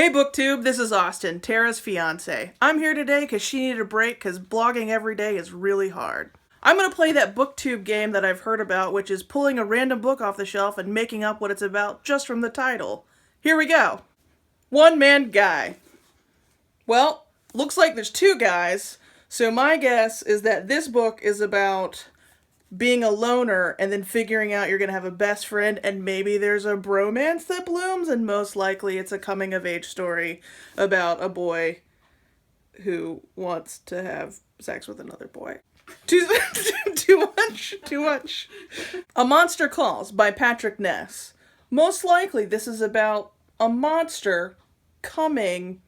Hey BookTube, this is Austin, Tara's fiance. I'm here today because she needed a break because blogging every day is really hard. I'm going to play that BookTube game that I've heard about, which is pulling a random book off the shelf and making up what it's about just from the title. Here we go. One Man Guy. Well, looks like there's two guys, so my guess is that this book is about being a loner and then figuring out you're going to have a best friend and maybe there's a bromance that blooms, and most likely it's a coming of age story about a boy who wants to have sex with another boy. Too much. A Monster Calls by Patrick Ness. Most likely this is about a monster coming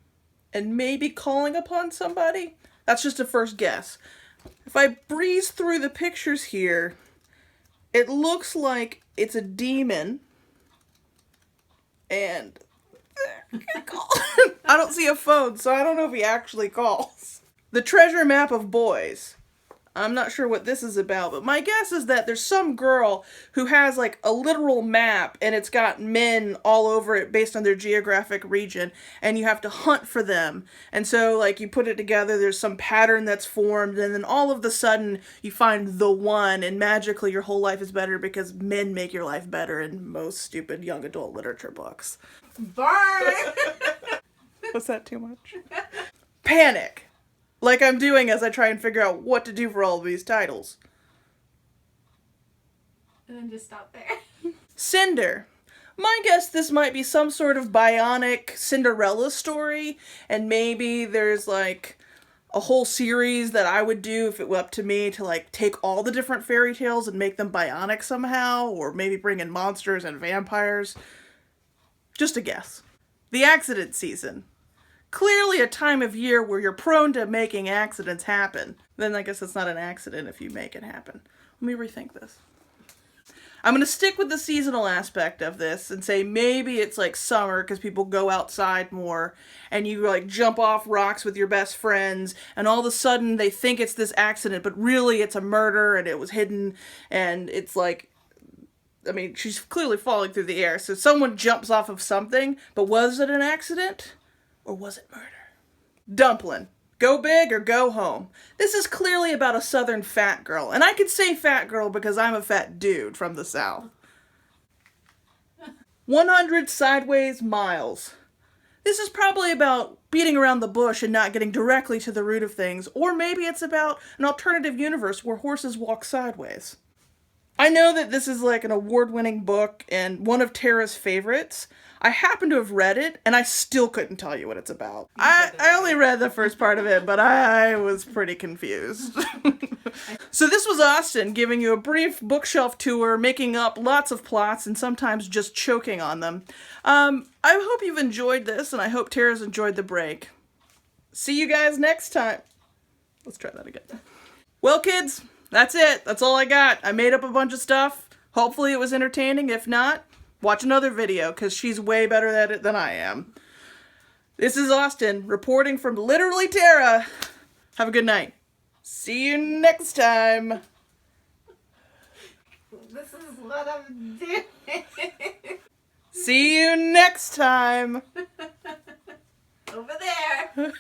and maybe calling upon somebody. That's just a first guess. If I breeze through the pictures here, it looks like it's a demon. And I don't see a phone, so I don't know if he actually calls. The Treasure Map of Boys. I'm not sure what this is about, but my guess is that there's some girl who has like a literal map and it's got men all over it based on their geographic region, and you have to hunt for them. And so like you put it together, there's some pattern that's formed, and then all of a sudden you find the one, and magically your whole life is better because men make your life better in most stupid young adult literature books. Burn! Was that too much? Panic. Like I'm doing as I try and figure out what to do for all of these titles. And then just stop there. Cinder. My guess this might be some sort of Bionic Cinderella story, and maybe there's like a whole series that I would do if it were up to me to like take all the different fairy tales and make them bionic somehow, or maybe bring in monsters and vampires. Just a guess. The Accident Season. Clearly a time of year where you're prone to making accidents happen. Then I guess it's not an accident if you make it happen. Let me rethink this. I'm going to stick with the seasonal aspect of this and say maybe it's like summer because people go outside more and you like jump off rocks with your best friends and all of a sudden they think it's this accident, but really it's a murder and it was hidden, and it's like, I mean, she's clearly falling through the air, so someone jumps off of something, but was it an accident? Or was it murder? Dumplin'. Go big or go home. This is clearly about a southern fat girl. And I could say fat girl because I'm a fat dude from the South. 100 Sideways Miles. This is probably about beating around the bush and not getting directly to the root of things. Or maybe it's about an alternative universe where horses walk sideways. I know that this is like an award-winning book and one of Tara's favorites. I happen to have read it, and I still couldn't tell you what it's about. I only read the first part of it, but I was pretty confused. So this was Austin giving you a brief bookshelf tour, making up lots of plots and sometimes just choking on them. I hope you've enjoyed this, and I hope Tara's enjoyed the break. See you guys next time. Let's try that again. Well, kids, that's it. That's all I got. I made up a bunch of stuff. Hopefully it was entertaining. If not, watch another video, because she's way better at it than I am. This is Austin, reporting from literally Tara. Have a good night. See you next time. This is what I'm doing. See you next time. Over there.